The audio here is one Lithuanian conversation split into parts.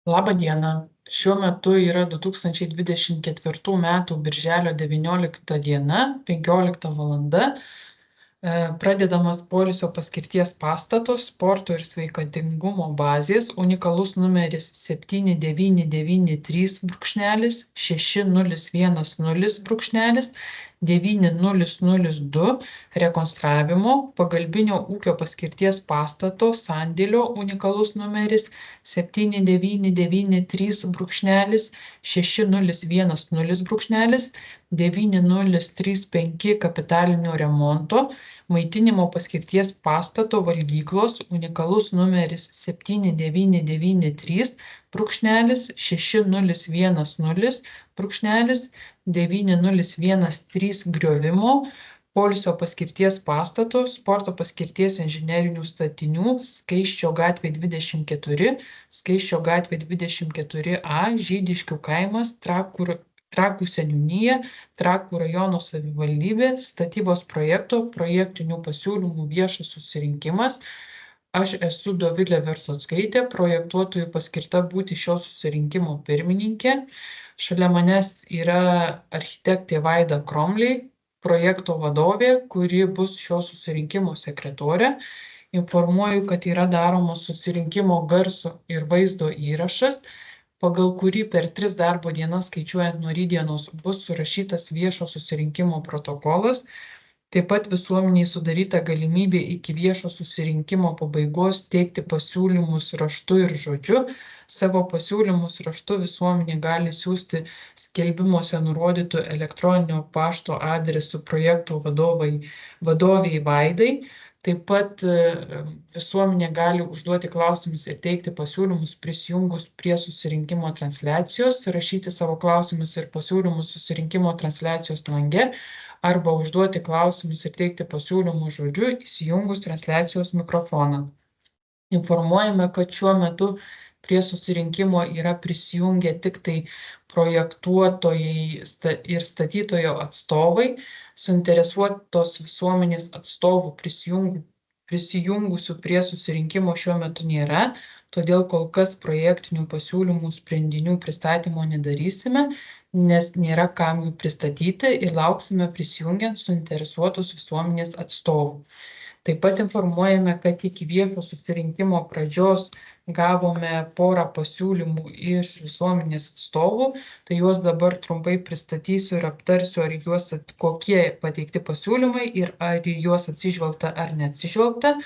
Labą dieną. Šiuo metu yra 2024 metų birželio 19 diena, 15 valanda. Pradedamas poilsio paskirties pastato sporto ir sveikatingumo bazės unikalus numeris 7993-6010-9002 rekonstravimo pagalbinio ūkio paskirties pastato sandėlio unikalus numeris 7993-6010-9035 kapitalinio remonto maitinimo paskirties pastato valgyklos unikalus numeris 7993-6010-9013 griovimo, poilsio paskirties pastato, sporto paskirties inžinerinių statinių, Skaisčio gatvė 24, Skaisčio gatvė 24A, Žydiškių kaimas, Trakų seniūnija, Trakų rajono savivaldybė, statybos projekto, projektinių pasiūlymų viešas susirinkimas. Aš esu Dovilė Versockaitė, projektuotojų paskirta būti šio susirinkimo pirmininkė. Šalia manęs yra architektė Vaida Kromley, projekto vadovė, kuri bus šio susirinkimo sekretorė. Informuoju, kad yra daromas susirinkimo garso ir vaizdo įrašas, pagal kurį per 3 darbo dienas skaičiuojant nuo rytdienos bus surašytas viešo susirinkimo protokolas. Taip pat visuomeniai sudaryta galimybė iki viešo susirinkimo pabaigos teikti pasiūlymus raštu ir žodžiu. Savo pasiūlymus raštu visuomenė gali siųsti skelbimuose nurodytų elektroninio pašto adresu projekto vadoviai Vaidai. Taip pat visuomenė gali užduoti klausimus ir teikti pasiūlymus prisijungus prie susirinkimo transliacijos, rašyti savo klausimus ir pasiūlymus susirinkimo transliacijos lange arba užduoti klausimus ir teikti pasiūlymus žodžiu įsijungus transliacijos mikrofoną. Informuojame, kad šiuo metu prie susirinkimo yra prisijungę tik tai projektuotojai ir statytojo atstovai. Suinteresuotos visuomenės atstovų prisijungusių prie susirinkimo šiuo metu nėra, todėl kol kas projektinių pasiūlymų sprendinių pristatymo nedarysime, nes nėra kam jų pristatyti ir lauksime prisijungiant suinteresuotos visuomenės atstovų. Taip pat informuojame, kad iki viešo susirinkimo pradžios gavome porą pasiūlymų iš visuomenės atstovų, tai juos dabar trumpai pristatysiu ir aptarsiu, kokie pateikti pasiūlymai ir ar juos atsižvelgta ar neatsižvelgta.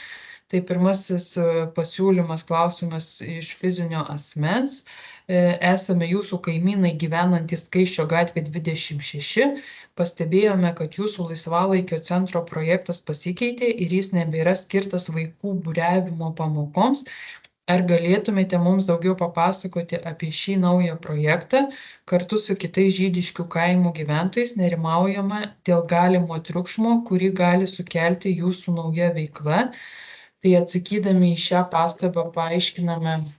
Tai pirmasis pasiūlymas, klausimas iš fizinio asmens. Esame jūsų kaimynai gyvenantys Skaisčio gatvė 26. Pastebėjome, kad jūsų laisvalaikio centro projektas pasikeitė ir jis nebėra skirtas vaikų buriavimo pamokoms. Ar galėtumėte mums daugiau papasakoti apie šį naują projektą? Kartu su kitais Žydiškių kaimų gyventojais nerimaujama dėl galimo triukšmo, kurį gali sukelti jūsų nauja veikla. Tai atsakydami į šią pastabą paaiškiname.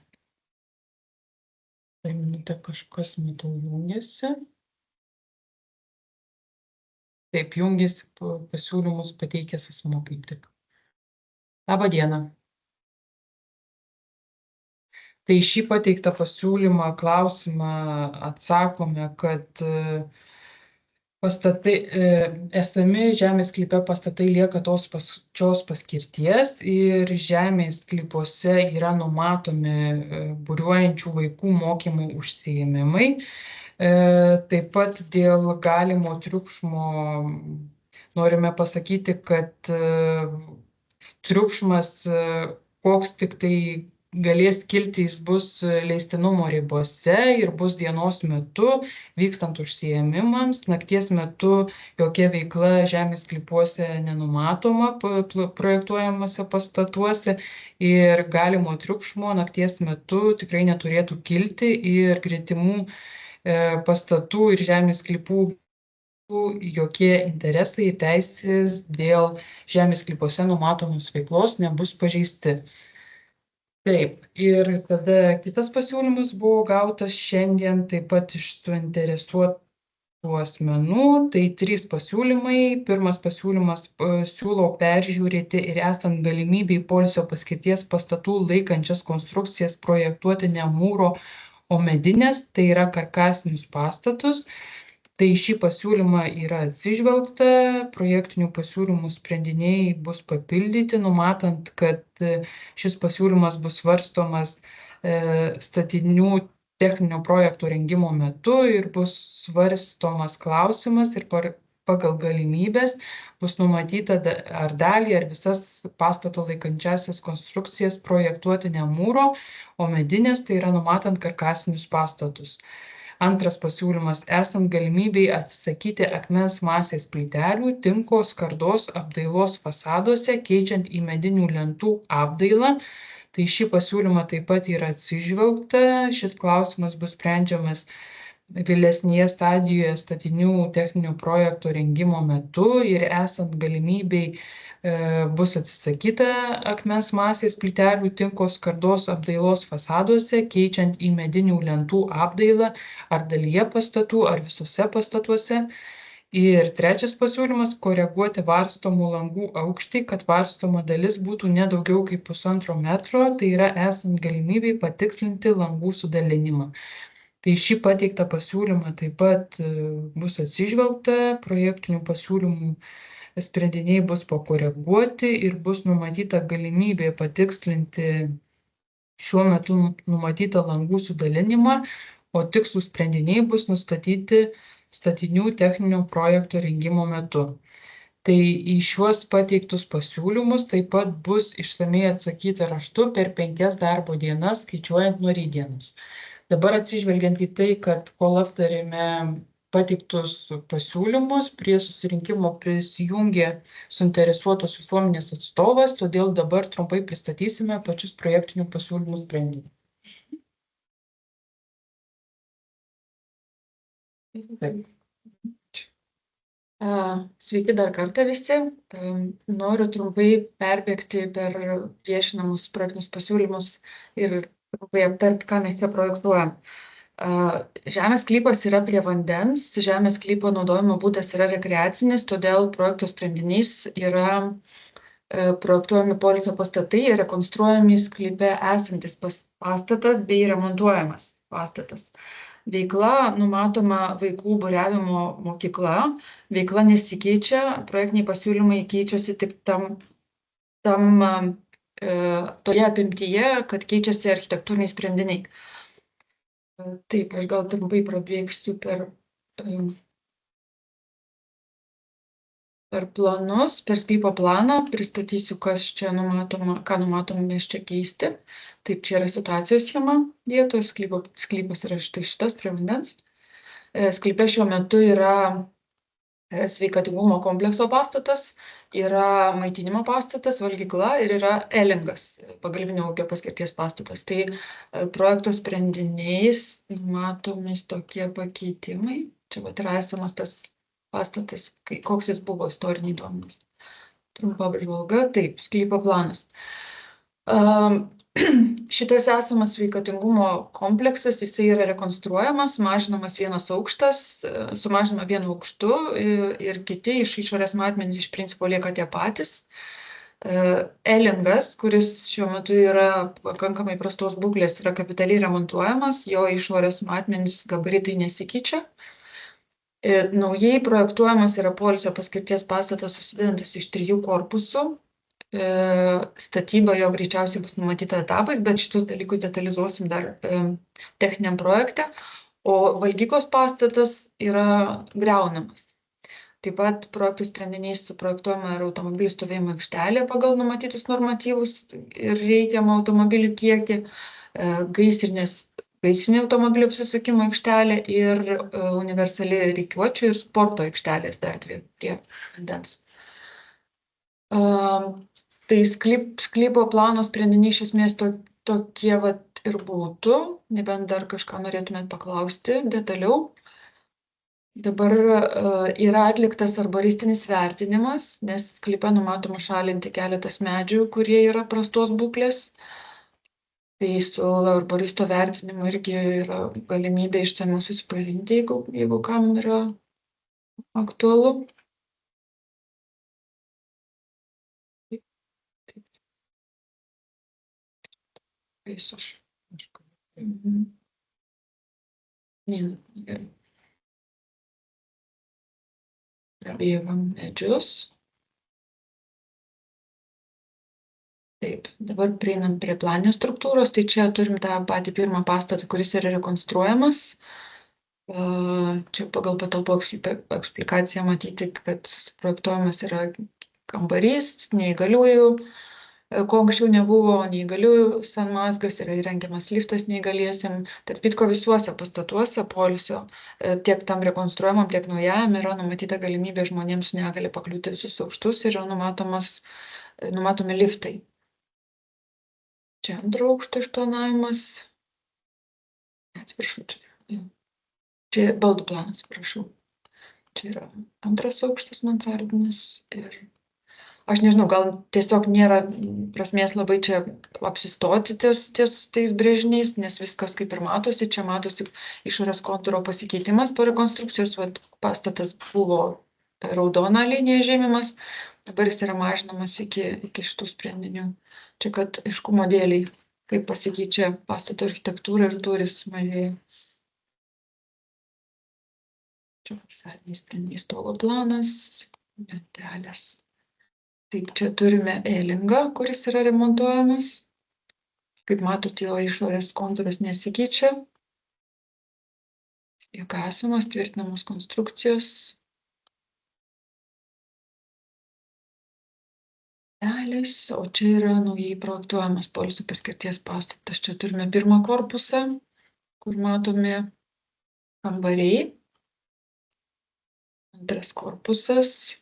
Tai minutę kažkas matau jungiasi. Taip, jungiasi pasiūlymus pateikęs asmuo kaip tik. Labą dieną. Tai šį pateiktą pasiūlymą, klausimą atsakome, kad esami žemės sklype pastatai lieka tos pačios paskirties ir žemės sklypuose yra numatomi buriuojančių vaikų mokymų užsiėmimai. Taip pat dėl galimo triukšmo norime pasakyti, kad triukšmas, koks tik tai galės kilti, jis bus leistinumo ribose ir bus dienos metu vykstant užsiėmimams. Nakties metu jokia veikla žemės sklypuose nenumatoma projektuojamuose pastatuose ir galimo triukšmo nakties metu tikrai neturėtų kilti ir gretimų pastatų ir žemės sklypų jokie interesai ir teisės dėl žemės sklypuose numatomos veiklos nebus pažeisti. Taip, ir tada kitas pasiūlymas buvo gautas šiandien taip pat iš suinteresuotų asmenų. Tai 3 pasiūlymai. Pirmas pasiūlymas siūlo peržiūrėti ir esant galimybei poilsio paskirties pastatų laikančias konstrukcijas projektuoti ne mūro, o medinės tai yra karkasinius pastatus. Tai šį pasiūlymą yra atsižvelgta, projektinių pasiūlymų sprendiniai bus papildyti, numatant, kad šis pasiūlymas bus svarstomas statinių techninio projekto rengimo metu ir bus svarstomas klausimas ir pagal galimybės bus numatyta ar dalį, ar visas pastato laikančiasias konstrukcijas projektuoti ne mūro, o medinės, tai yra numatant karkasinius pastatus. Antras pasiūlymas, esant galimybei atsisakyti akmens masės plytelių, tinko, skardos, apdailos fasaduose, keičiant į medinių lentų apdailą. Tai šį pasiūlymą taip pat yra atsižvelgta. Šis klausimas bus sprendžiamas vėlesnėje stadijoje statinių techninio projekto rengimo metu ir esant galimybei bus atsisakyta akmens masės plytelių tinko, skardos, apdailos fasaduose, keičiant į medinių lentų apdailą ar dalyje pastatų, ar visuose pastatuose. Ir trečias pasiūlymas - koreguoti varstomų langų aukštį, kad varstoma dalis būtų ne daugiau kaip 1,5 metro, tai yra esant galimybei patikslinti langų sudalinimą. Tai šį pateiktą pasiūlymą taip pat bus atsižvelgta, projektinių pasiūlymų sprendiniai bus pakoreguoti ir bus numatyta galimybė patikslinti šiuo metu numatytą langų sudalinimą, o tikslūs sprendiniai bus nustatyti statinių techninio projekto rengimo metu. Tai į šiuos pateiktus pasiūlymus taip pat bus išsamei atsakyta raštu per 5 darbo dienas, skaičiuojant nuo rytdienos. Dabar atsižvelgiant į tai, kad kol aptarėme pateiktus pasiūlymus, prie susirinkimo prisijungė suinteresuotos visuomenės atstovas, todėl dabar trumpai pristatysime pačius projektinių pasiūlymų sprendinius. Sveiki dar kartą visi. Noriu trumpai perbėgti per viešinamus projektinius pasiūlymus ir trumpai aptarti, ką mes čia projektuojam. Žemės sklypas yra prie vandens, žemės sklypo naudojimo būdas yra rekreacinis, todėl projekto sprendinys yra projektuojami poilsio pastatai ir rekonstruojami sklype esantis pastatas bei remontuojamas pastatas. Veikla numatoma vaikų buriavimo mokykla, veikla nesikeičia, projektiniai pasiūlymai keičiasi tik toje apimtyje, kad keičiasi architektūriniai sprendiniai. Taip, aš gal trumpai prabėgsiu per planus, per sklypo planą, pristatysiu, kas čia numatoma, ką numatome mes čia keisti. Taip, čia yra situacijos schema vietoje, sklypas yra štai šitas prie vandens. Sklype šiuo metu yra sveikatingumo komplekso pastatas, yra maitinimo pastatas, valgykla ir yra elingas, pagalbinio ūkio paskirties pastatas. Tai projekto sprendiniais matomis tokie pakeitimai. Čia vat yra esamas tas pastatas, koks jis buvo, istoriniai duomenys. Trumpa apžvalga, taip, sklypo planas. Šitas esamas sveikatingumo kompleksas, jisai yra rekonstruojamas, mažinamas vienas aukštas, sumažinama vienu aukštu ir kiti iš išorės matmenys iš principo lieka tie patys. Elingas, kuris šiuo metu yra pakankamai prastos būklės, yra kapitaliai remontuojamas, jo išorės matmenys gabaritai nesikeičia. Naujai projektuojamas yra poilsio paskirties pastatas susidedantis iš 3 korpusų. Statyba jo greičiausiai bus numatyta etapais, bet šitus dalykus detalizuosim dar techniniam projekte, o valgyklos pastatas yra griaunamas. Taip pat projektų sprendiniais suprojektuojama ir automobilių stovėjimo aikštelė pagal numatytus normatyvus ir reikiamą automobilių kiekį, gaisrinė automobilių apsisukimo aikštelė ir universali rikiuočių ir sporto aikštelės dar dvi prie vandens. Tai sklypo plano sprendiniai iš esmės tokie vat ir būtų, nebent dar kažką norėtumėt paklausti detaliau. Dabar yra atliktas arboristinis vertinimas, nes sklype numatoma šalinti keletas medžių, kurie yra prastos būklės. Tai su arboristo vertinimu irgi yra galimybė išsamiau susipažinti, jeigu kam yra aktualu. Gerai. Prabėgam medžius. Taip, dabar prieinam prie planinės struktūros, tai čia turim tą patį pirmą pastatą, kuris yra rekonstruojamas. Čia pagal patalpų eksplikaciją matyti, kad projektuojamas yra kambarys, neįgaliųjų, ko anksčiau nebuvo, neįgaliųjų sanmazgas, yra įrengiamas liftas neįgaliesiem. Tarp kitko visuose pastatuose poilsio, tiek tam rekonstruojamam, tiek naujajam yra numatyta galimybė žmonėms su negalia pakliūti visus aukštus ir yra numatomi liftai. Čia antro aukšto išplanavimas. Atsiprašau, čia baldų planas, prašau. Čia yra antras aukštas mansardinis ir aš nežinau, gal tiesiog nėra prasmės labai čia apsistoti ties tais brėžiniais, nes viskas kaip ir matosi. Čia matosi išorės kontūro pasikeitimas po rekonstrukcijos. Vat pastatas buvo raudona linija žymimas, dabar jis yra mažinamas iki šitų sprendinių. Čia kad aiškumo dėliai, kaip pasikeičia pastato architektūra ir tūris mažėja. Čia fasadiniai sprendiniai, stogo planas, lentelės. Taip, čia turime E-lingą, kuris yra remontuojamas. Kaip matote, jo išorės kontūras nesikeičia. Juk esamas tvirtinamos konstrukcijos. Dalis, o čia yra naujai projektuojamas poilsio paskirties pastatas. Čia turime pirmą korpusą, kur matomi kambariai. Antras korpusas.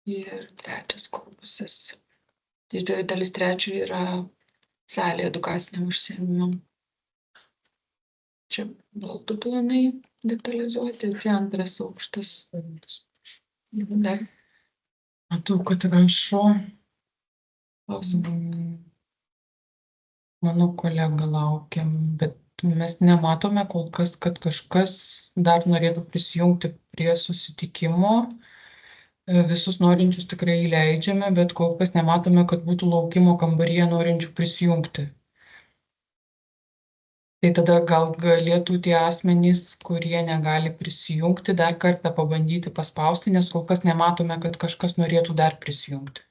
Ir trečias korpusas. Didžioji dalis trečio yra salė edukaciniam užsiėmimam. Čia baldų planai detalizuoti, čia antras aukštas. Dar. Matau, kad rašo. Mano kolega laukiam, bet mes nematome kol kas, kad kažkas dar norėtų prisijungti prie susitikimo. Visus norinčius tikrai įleidžiame, bet kol kas nematome, kad būtų laukimo kambaryje norinčių prisijungti. Tai tada gal galėtų tie asmenys, kurie negali prisijungti, dar kartą pabandyti paspausti, nes kol kas nematome, kad kažkas norėtų dar prisijungti.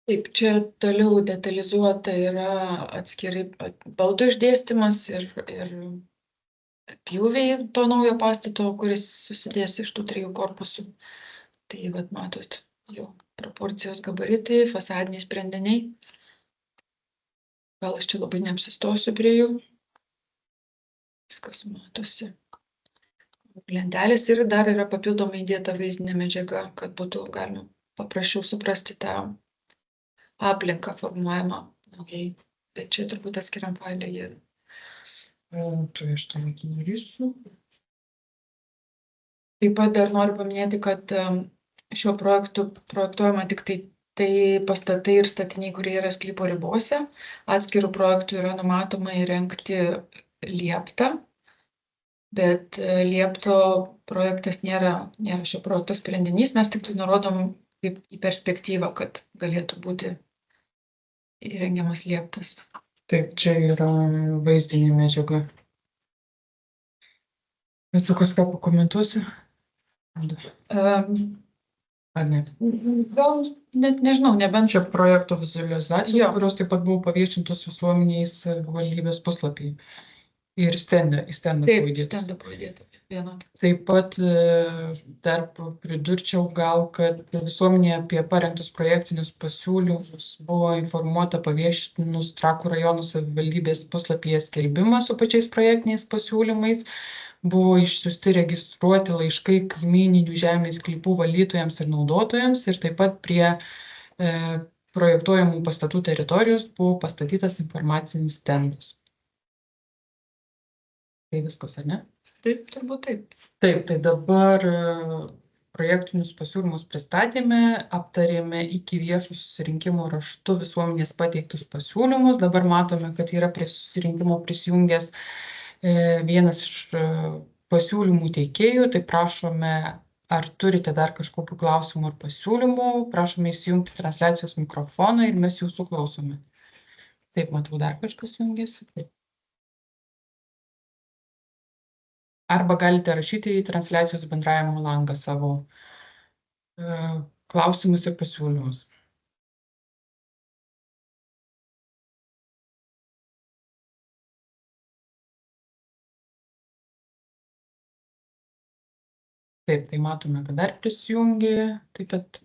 Taip, čia toliau detalizuota yra atskirai baldų išdėstymas ir pjūviai to naujo pastato, kuris susidės iš tų 3 korpusų. Tai vat matot, jo proporcijos, gabaritai, fasadiniai sprendiniai. Gal aš čia labai neapsistosiu prie jų. Viskas matosi. Lentelės ir dar yra papildomai įdėta vaizdinė medžiaga, kad būtų galima paprasčiau suprasti tą aplinką formuojamą naujai, bet čia turbūt atskiriam failę ir. Tai aš tai darysiu. Taip pat dar noriu paminėti, kad šiuo projektu projektuojama tik tai pastatai ir statiniai, kurie yra sklypo ribose. Atskirų projektų yra numatoma įrengti lieptą, bet liepto projektas nėra šio projekto sprendinys, mes tik tai nurodom kaip į perspektyvą, kad galėtų būti įrengiamas lieptas. Taip, čia yra vaizdinė medžiaga. Bet tu kažką pakomentuosi? Ar ne? Gal net nežinau, nebent čia projekto vizualizacijos, kurios taip pat buvo paviešintos visuomeniai savivaldybės puslapyje. Ir stendą buvo įdėta. Taip pat dar pridurčiau gal, kad visuomenėje apie parengtus projektinius pasiūlymus buvo informuota paviešinus Trakų rajono savivaldybės puslapyje skelbimą su pačiais projektiniais pasiūlymais. Buvo išsiųsti registruoti laiškai kaimyninių žemės sklypų valytojams ir naudotojams ir taip pat prie projektuojamų pastatų teritorijos buvo pastatytas informacinis stendas. Tai viskas, ar ne? Taip, turbūt taip. Taip, tai dabar projektinius pasiūlymus pristatėme, aptarėme iki viešų susirinkimų raštu visuomenės pateiktus pasiūlymus. Dabar matome, kad yra prie susirinkimo prisijungęs vienas iš pasiūlymų teikėjų, tai prašome Ar turite dar kažkokių klausimų ar pasiūlymų? Prašome įsijungti transliacijos mikrofoną ir mes jūsų klausome. Taip, matau, dar kažkas jungiasi. Taip. Arba galite rašyti į transliacijos bendravimo langą savo klausimus ir pasiūlymus. Taip, tai matome, kad dar prisijungė. Taip pat.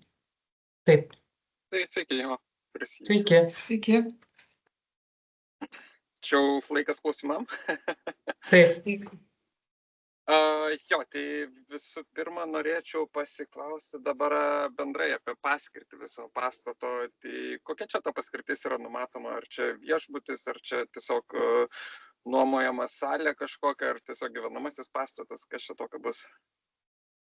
Taip. Tai sveiki, jo. Prisijungiu. Sveiki. Sveiki. Čia jau laikas klausimam. Taip. Jo, tai visų pirma norėčiau pasiklausti dabar bendrai apie paskirtį viso pastato. Tai kokia čia ta paskirtis yra numatoma? Ar čia viešbutis, ar čia tiesiog nuomojama salė kažkokia, ar tiesiog gyvenamasis pastatas, kas čia tokio bus?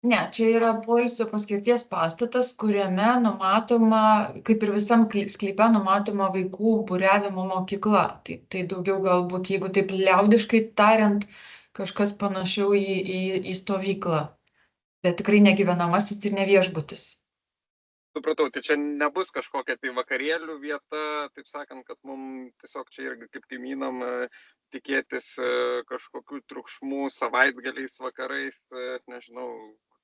Ne, čia yra poilsio paskirties pastatas, kuriame numatoma, kaip ir visam sklype, numatoma vaikų buriavimo mokykla. Tai daugiau galbūt, jeigu taip liaudiškai tariant, kažkas panašiau į stovyklą. Bet tikrai ne gyvenamasis ir ne viešbutis. Supratau, tai čia nebus kažkokia tai vakarėlių vieta, taip sakant, kad mums tiesiog čia irgi kaip kaimynam tikėtis kažkokių triukšmų savaitgaliais, vakarais, nežinau,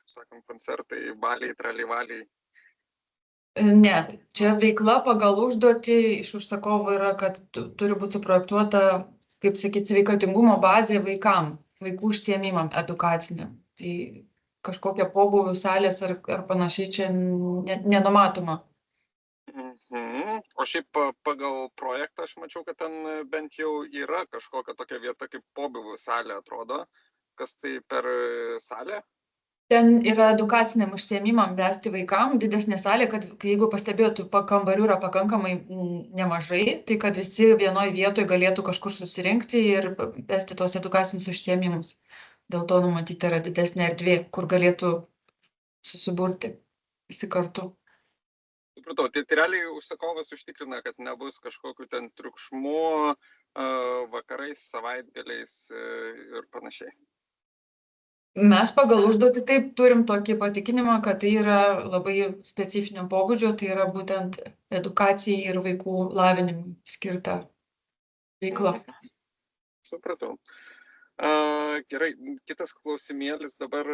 taip sakant, koncertai, baliai, tralivaliai. Ne, čia veikla pagal užduotį iš užsakovo yra, kad turi būti suprojektuota, kaip sakyti, sveikatingumo bazė vaikam, vaikų užsiėmimam edukaciniam. Tai kažkokia pobūvių salės ar panašiai čia nenumatoma. O šiaip pagal projektą aš mačiau, kad ten bent jau yra kažkokia tokia vieta kaip pobūvių salė, atrodo. Kas tai per salė? Ten yra edukaciniam užsiėmimam vesti vaikam didesnė salė, kad jeigu pastebėtų, kambarių yra pakankamai nemažai, tai kad visi vienoj vietoj galėtų kažkur susirinkti ir vesti tos edukacinius užsiėmimus. Dėl to numatyti yra didesnė erdvė, kur galėtų susiburti visi kartu. Supratau, tai realiai užsakovas užtikrina, kad nebus kažkokių ten triukšmų vakarais, savaitgaliais ir panašiai. Mes pagal užduotį taip turim tokį patikinimą, kad tai yra labai specifinio pobūdžio, tai yra būtent edukacijai ir vaikų lavinimui skirta veikla. Supratau. Gerai, kitas klausimėlis dabar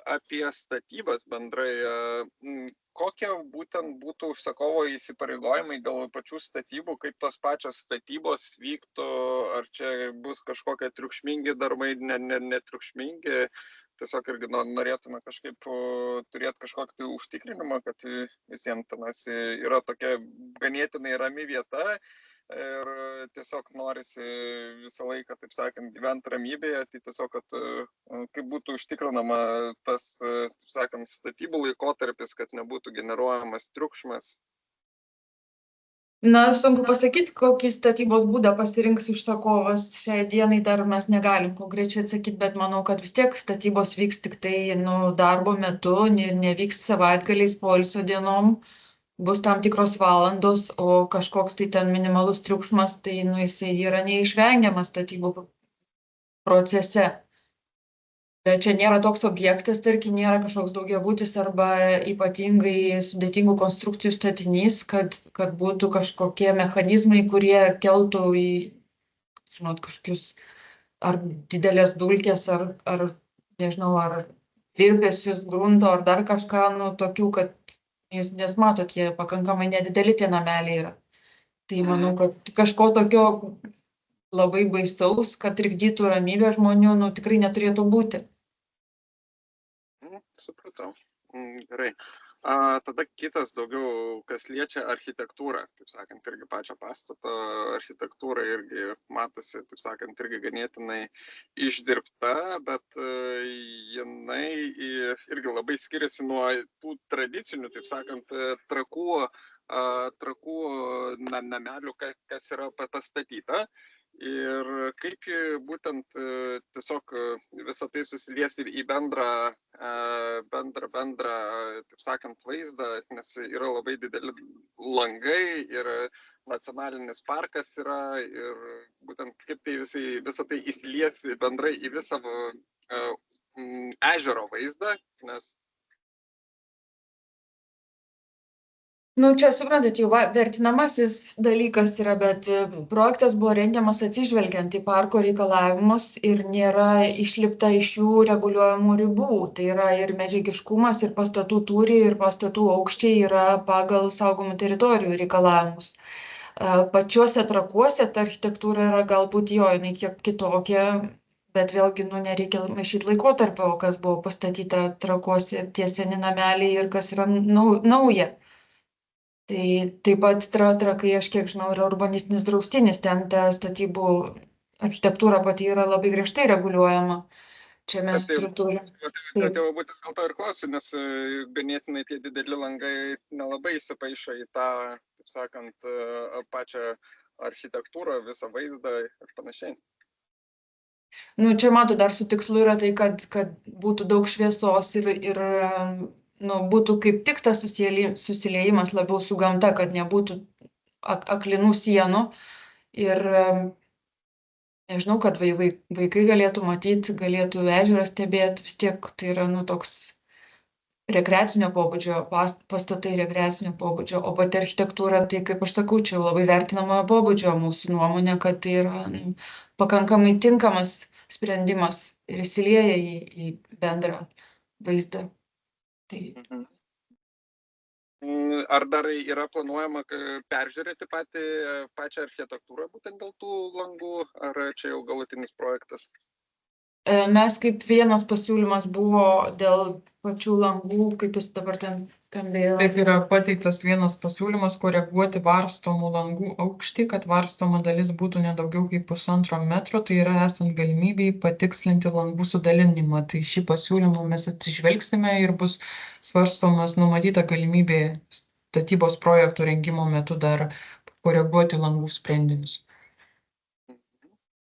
apie statybas bendrai. Kokie būtent būtų užsakovo įsipareigojimai dėl pačių statybų, kaip tos pačios statybos vyktų, ar čia bus kažkokie triukšmingi darbai, netriukšmingi. Tiesiog irgi norėtume kažkaip turėti kažkokį tai užtikrinimą, kad visiems tenas yra tokia ganėtinai rami vieta. Ir tiesiog norisi visą laiką, taip sakant, gyventi ramybėje, tai tiesiog, kad kaip būtų užtikrinama tas, taip sakant, statybų laikotarpis, kad nebūtų generuojamas triukšmas. Na, sunku pasakyti, kokį statybos būdą pasirinks užsakovas. Šiai dienai dar mes negalim konkrečiai atsakyti, bet manau, kad vis tiek statybos vyks tik tai darbo metu, nevyks savaitgaliais, poilsio dienom. Bus tam tikros valandos, o kažkoks tai ten minimalus triukšmas, tai jisai yra neišvengiamas statybų procese. Bet čia nėra toks objektas, tarkim, nėra kažkoks daugiabutis arba ypatingai sudėtingų konstrukcijų statinys, kad būtų kažkokie mechanizmai, kurie keltų į, žinot, kažkokius ar didelės dulkės, ar nežinau, ar virpesius grunto, ar dar kažką, tokių, kad nes matot, jie pakankamai nedideli tie nameliai yra. Tai manau, kad kažko tokio labai baisaus, kad trikdytų ramybę žmonių, tikrai neturėtų būti. Supratau. Gerai. Tada kitas daugiau, kas liečia architektūrą, taip sakant, irgi pačio pastato architektūra irgi matosi, taip sakant, irgi ganėtinai išdirbta, bet jinai irgi labai skiriasi nuo tų tradicinių, taip sakant, trakų namelių, kas yra pastatyta. Ir kaip būtent tiesiog visą tai susilies ir į bendrą, taip sakant, vaizdą, nes yra labai dideli langai ir nacionalinis parkas yra ir būtent kaip tai visą tai įsilies bendrai į visą ežero vaizdą, nes Nu, čia suprantat, jau vertinamasis dalykas yra, bet projektas buvo rengiamas atsižvelgiant į parko reikalavimus ir nėra išlipta iš jų reguliuojamų ribų. Tai yra ir medžiagiškumas, ir pastatų tūriai, ir pastatų aukščiai yra pagal saugomų teritorijų reikalavimus. Pačiuose trakuose ta architektūra yra galbūt jinai kiek kitokia, bet vėlgi, nereikia maišyti laikotarpio, kas buvo pastatyta trakuose, tie seni nameliai ir kas yra nauja. Tai taip pat trakai, aš kiek žinau, yra urbanistinis draustinis, ten ta statybų architektūra pati yra labai griežtai reguliuojama. Čia mes turim. Tai jau būtent dėl to ir klausiu, nes ganėtinai tie dideli langai nelabai įsipaišo į tą, taip sakant, pačią architektūrą, visą vaizdą ir panašiai. Nu, čia matau, dar su tikslu yra tai, kad būtų daug šviesos ir būtų kaip tik tas susiliejimas labiau su gamta, kad nebūtų aklinų sienų ir nežinau, kad vaikai galėtų matyti, galėtų ežerą stebėti, vis tiek tai yra toks rekreacinio pobūdžio, pastatai rekreacinio pobūdžio, o pati architektūra, tai kaip aš sakau, čia labai vertinamojo pobūdžio mūsų nuomonė, kad tai yra pakankamai tinkamas sprendimas ir įsilieja į bendrą vaizdą. Tai. Ar dar yra planuojama peržiūrėti pačią architektūrą būtent dėl tų langų, ar čia jau galutinis projektas? Mes kaip vienas pasiūlymas buvo dėl pačių langų, kaip jis dabar ten skambėjo. Taip yra pateiktas vienas pasiūlymas koreguoti varstomų langų aukštį, kad varstoma dalis būtų nedaugiau kaip 1,5 metro, tai yra esant galimybei patikslinti langų sudalinimą. Tai šį pasiūlymą mes atsižvelgsime ir bus svarstomas numatyta galimybė statybos projektų rengimo metu dar koreguoti langų sprendinius.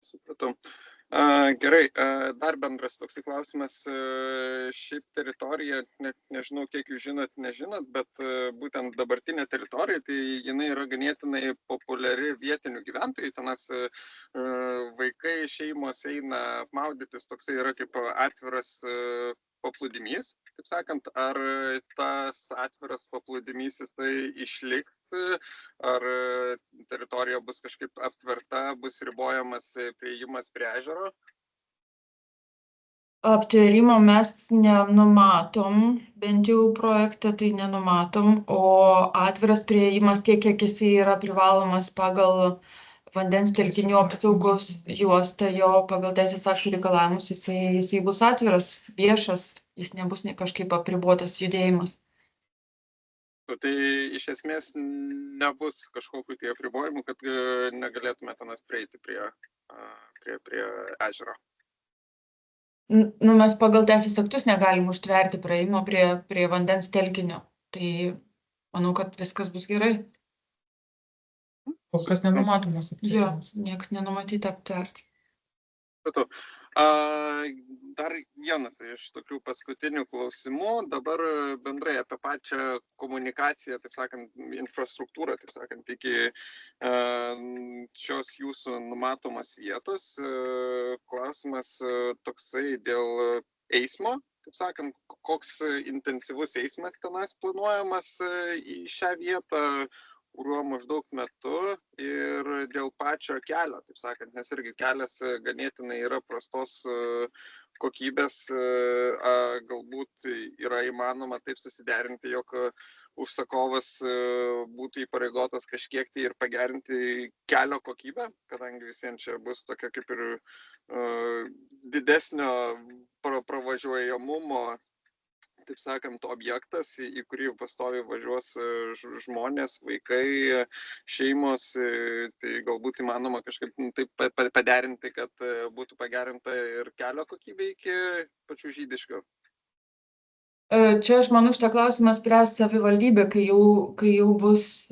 Supratau. Gerai, dar bendras toksai klausimas. Šiaip teritorija, net nežinau, kiek jūs žinot, nežinot, bet būtent dabartinė teritorija, tai jinai yra ganėtinai populiari vietinių gyventojų. Tenas vaikai, šeimos eina maudytis, toksai yra kaip atviras paplūdimys, taip sakant. Ar tas atviras paplūdimys tai išliks? Ar teritorija bus kažkaip aptverta, bus ribojamas priėjimas prie ežero? Aptvėrimo mes nenumatom, bent jau projekte tai nenumatom, o atviras priėjimas tiek, kiek jisai yra privalomas pagal vandens telkinių apsaugos juostą, jo pagal teisės aktų reikalavimus, jisai bus atviras, viešas, jis nebus kažkaip apribotas judėjimas. Tai iš esmės nebus kažkokių tie apribojimų, kad negalėtume tenas prieiti prie ežero. Mes pagal teisės aktus negalim užtverti praėjimo prie vandens telkinio. Tai manau, kad viskas bus gerai. Kol kas nenumatomas aptverimas. Jo, nieks nenumatyta aptverti. Dar vienas iš tokių paskutinių klausimų, dabar bendrai apie pačią komunikaciją, taip sakant, infrastruktūrą, taip sakant, iki šios jūsų numatomos vietos. Klausimas toksai dėl eismo, taip sakant, koks intensyvus eismas tenas planuojamas į šią vietą, kuriuo maždaug metu ir dėl pačio kelio, taip sakant, nes irgi kelias ganėtinai yra prastos kokybės, galbūt yra įmanoma taip susiderinti, jog užsakovas būtų įpareigotas kažkiek tai ir pagerinti kelio kokybę, kadangi visiems čia bus tokia kaip ir didesnio pravažiuojamumo, taip sakant, objektas, į kurį pastoviai važiuos žmonės, vaikai, šeimos, tai galbūt įmanoma kažkaip taip paderinti, kad būtų pagerinta ir kelio kokybė iki pačių Žydiškių. Čia aš manau, šitą klausimą spręs savivaldybė, kai jau bus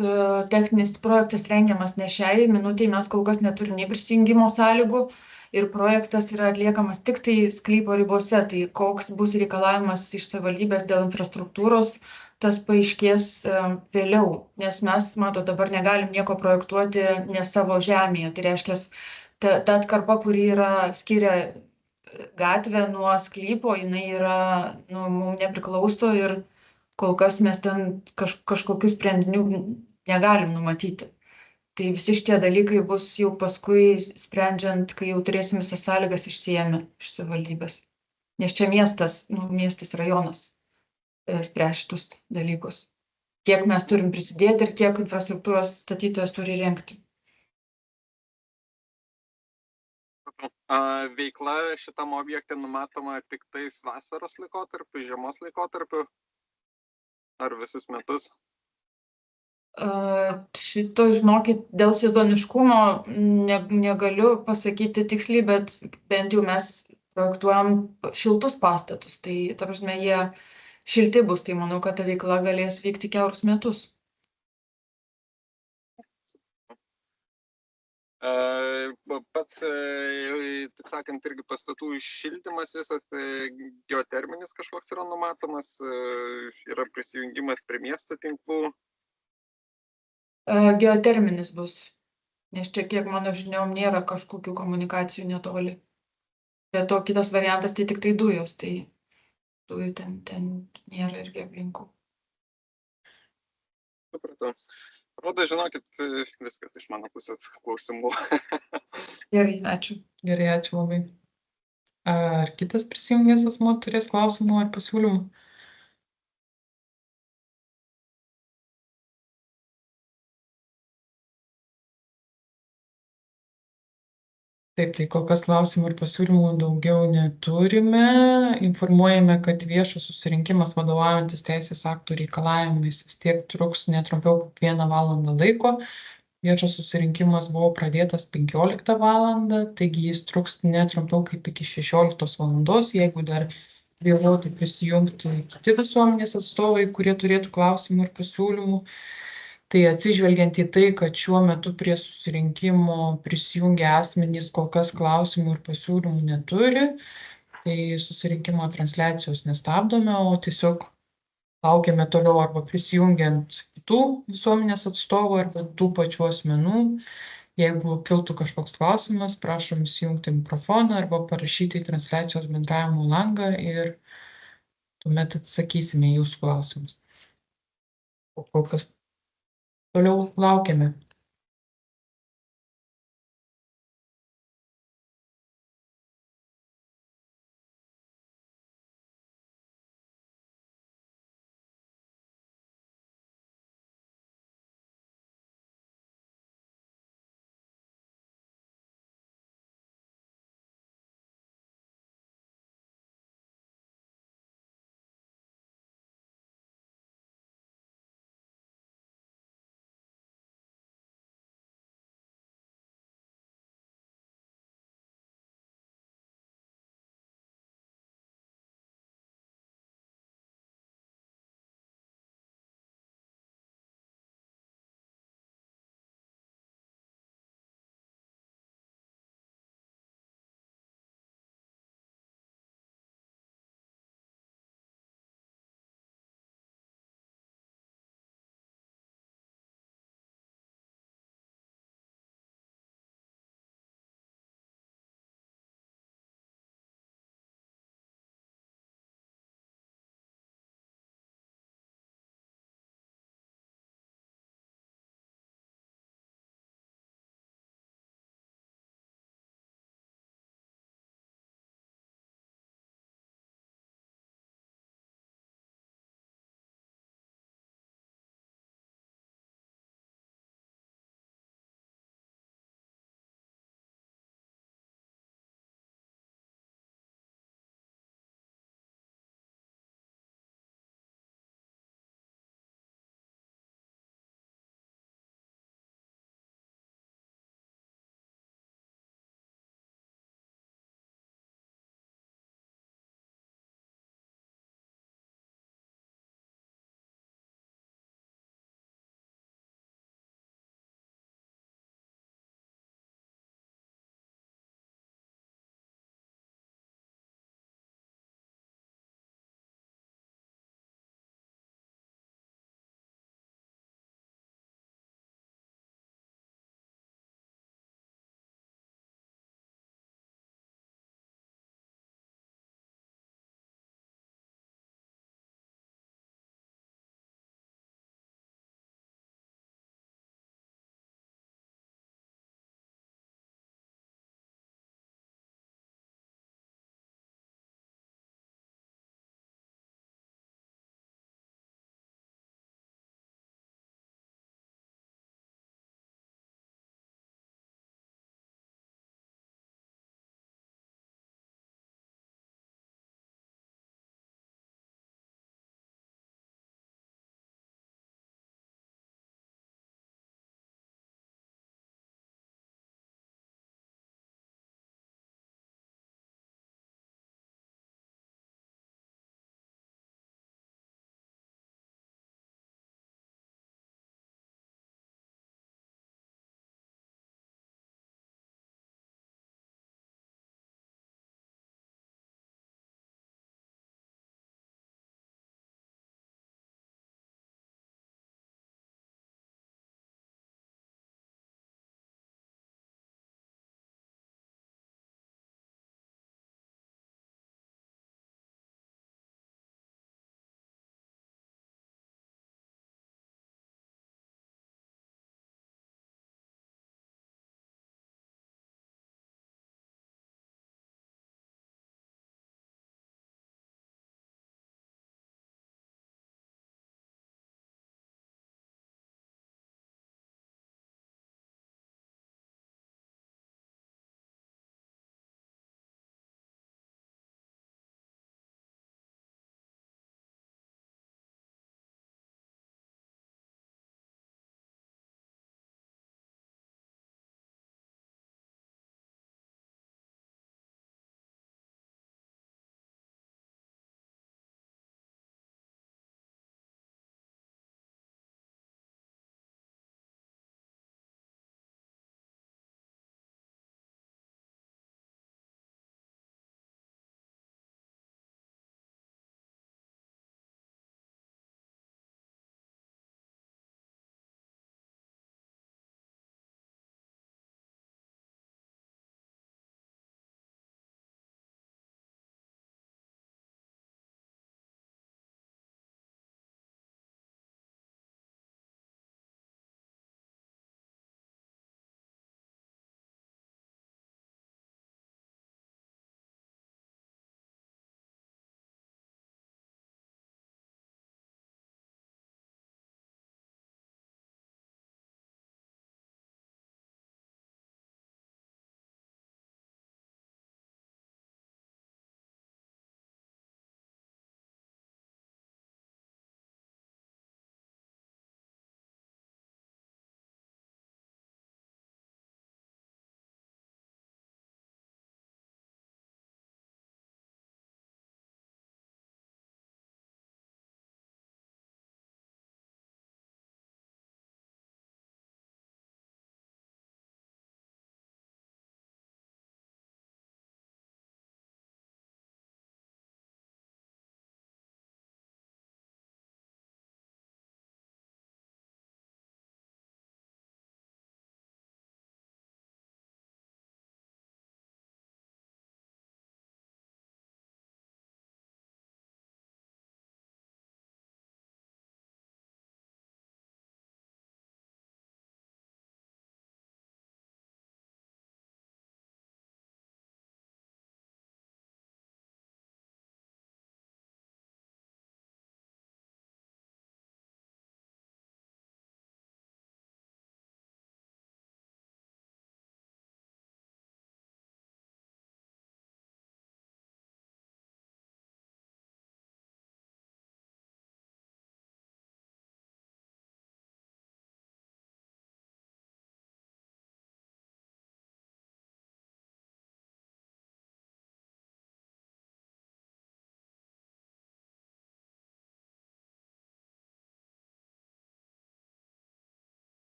techninis projektas rengiamas, nes šiai minutei mes kol kas neturim nei prisijungimo sąlygų, ir projektas yra atliekamas tik tai sklypo ribose, tai koks bus reikalavimas iš savivaldybės dėl infrastruktūros, tas paaiškės vėliau, nes mes, dabar negalim nieko projektuoti ne savo žemėje, tai reiškia, ta atkarpa, kuri skiria gatvę nuo sklypo, jinai yra, mums nepriklauso ir kol kas mes ten kažkokių sprendinių negalim numatyti. Tai visi šitie dalykai bus jau paskui sprendžiant, kai jau turėsim visas sąlygas išsiėmę iš savivaldybės. Nes čia miestas, rajonas spręs šitus dalykus. Kiek mes turim prisidėti ir kiek infrastruktūros statytojas turi rengti. Veikla šitam objekte numatoma tik tais vasaros laikotarpiu, žiemos laikotarpiu ar visus metus? Šito, žinokit, dėl sezoniškumo negaliu pasakyti tiksliai, bet bent jau mes projektuojam šiltus pastatus. Tai, ta prasme, jie šilti bus, tai manau, kad ta veikla galės vykti kiaurus metus. Pats, taip sakant, irgi pastatų šildymas visas geoterminis kažkoks yra numatomas, yra prisijungimas prie miesto tinklų. Geoterminis bus, nes čia, kiek mano žiniom, nėra kažkokių komunikacijų netoli. Bet to kitas variantas tai tik tai dujos, tai dujų ten nėra irgi aplinkų. Supratau. Rodo, žinokit, viskas iš mano pusės klausimų. Gerai, ačiū. Gerai, ačiū labai. Ar kitas prisijungęs asmuo turės klausimų ar pasiūlymų? Taip, tai kol kas klausimų ir pasiūlymų daugiau neturime. Informuojame, kad viešas susirinkimas vadovaujantis teisės aktų reikalavimais vis tiek truks netrumpiau kaip 1 valandą laiko. Viešas susirinkimas buvo pradėtas 15 valandą, taigi jis truks netrumpiau kaip iki 16 valandos. Jeigu dar vėluotų prisijungti kiti visuomenės atstovai, kurie turėtų klausimų ir pasiūlymų, tai atsižvelgiant į tai, kad šiuo metu prie susirinkimo prisijungę asmenys kol kas klausimų ir pasiūlymų neturi, tai susirinkimo transliacijos nestabdome, o tiesiog laukiame toliau arba prisijungiant kitų visuomenės atstovų arba tų pačių asmenų. Jeigu kiltų kažkoks klausimas, prašom įsijungti mikrofoną arba parašyti į transliacijos bendravimo langą ir tuomet atsakysime į jūsų klausimus. O kol kas toliau laukiame.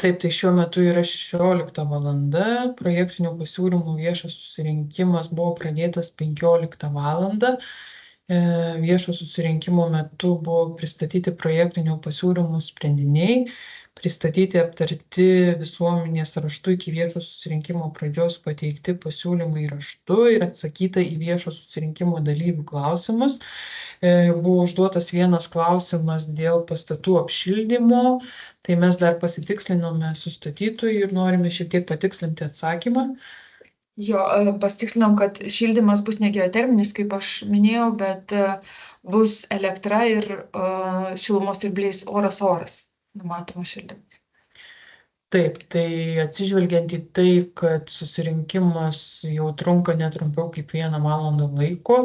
Taip, tai šiuo metu yra 16 valanda, projektinių pasiūlymų viešas susirinkimas buvo pradėtas 15 valandą. Viešo susirinkimo metu buvo pristatyti projektinių pasiūlymų sprendiniai, pristatyti aptarti visuomenės raštu iki viešo susirinkimo pradžios pateikti pasiūlymai raštu ir atsakyta į viešo susirinkimo dalyvių klausimus. Buvo užduotas vienas klausimas dėl pastatų apšildymo, tai mes dar pasitikslinome su statytoju ir norime šiek tiek patikslinti atsakymą. Jo, pasitikslinom, kad šildymas bus ne geoterminis, kaip aš minėjau, bet bus elektra ir šilumos siurbliais oras numatoma šildymas. Taip, tai atsižvelgiant į tai, kad susirinkimas jau trunka netrumpiau kaip 1 valandą laiko,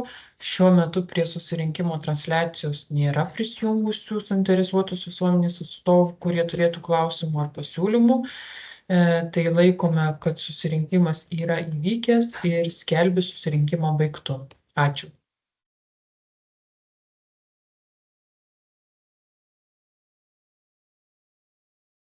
šiuo metu prie susirinkimo transliacijos nėra prisijungusių suinteresuotus visuomenės atstovų, kurie turėtų klausimų ar pasiūlymų. Tai laikome, kad susirinkimas yra įvykęs ir skelbiu susirinkimą baigtu. Ačiū.